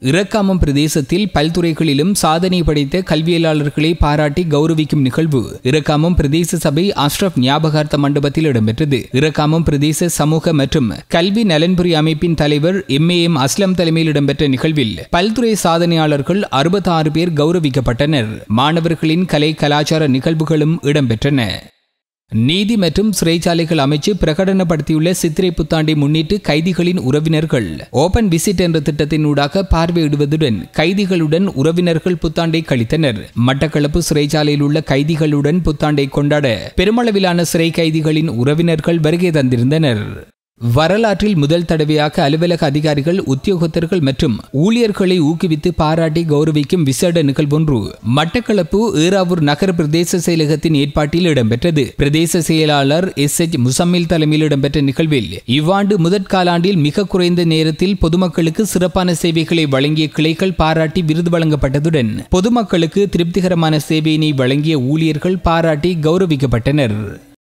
இறக்காமம் பிரதேசத்தில் பல்துறைகளிலும் சாதனை படைத்த கல்வியலாளர்களை பாராட்டி கௌரவிக்கும் நிகழ்வு இறக்காமம் பிரதேச சபை அஷ்ரப் ஞாபகார்த்த மண்டபத்தில் இடம்பெற்றது. இறக்காமம் பிரதேச சமூக மற்றும் கல்வி நலன்புரி அமைப்பின் தலைவர் எம் அஸ்லம் தலைமையில் இடம்பெற்ற நிகழ்வில் பல்துறை சாதனையாளர்கள் 66 பேர் கௌரவிக்கப்பட்டனர். மாணவர்களின் கலை கலாச்சார நிகழ்வுகளும் இடம்பெற்றன. நீதி மற்றும் சிறைச்சாலைகள் அமைச்சு பிரகடனப்படுத்தியுள்ள சித்திரை புத்தாண்டை முன்னிட்டு கைதிகளின் உறவினர்கள் ஓபன் விசிட் என்ற திட்டத்தினூடாக பார்வையிடுவதுடன் கைதிகளுடன் உறவினர்கள் புத்தாண்டை கழித்தனர். மட்டக்களப்பு சிறைச்சாலையில் உள்ள கைதிகளுடன் புத்தாண்டை கொண்டாட பெருமளவிலான சிறை கைதிகளின் உறவினர்கள் வருகை தந்திருந்தனர். வரலாற்றில் முதல் தடவையாக அலுவலக அதிகாரிகள் உத்தியோகத்தர்கள் மற்றும் ஊழியர்களை ஊக்குவித்து பாராட்டி கௌரவிக்கும் விசேட நிகழ்வொன்று மட்டக்களப்பு ஏறாவூர் நகர பிரதேச செயலகத்தின் ஏற்பாட்டில் இடம்பெற்றது. பிரதேச செயலாளர் SH முசம்மில் தலைமையில் இடம்பெற்ற நிகழ்வில் இவ்வாண்டு முதற்காலாண்டில் மிக குறைந்த நேரத்தில் பொதுமக்களுக்கு சிறப்பான சேவைகளை வழங்கிய கிளைகள் பாராட்டி விருது வழங்கப்பட்டதுடன் பொதுமக்களுக்கு திருப்திகரமான சேவையினை வழங்கிய ஊழியர்கள் பாராட்டி கௌரவிக்கப்பட்டனர்.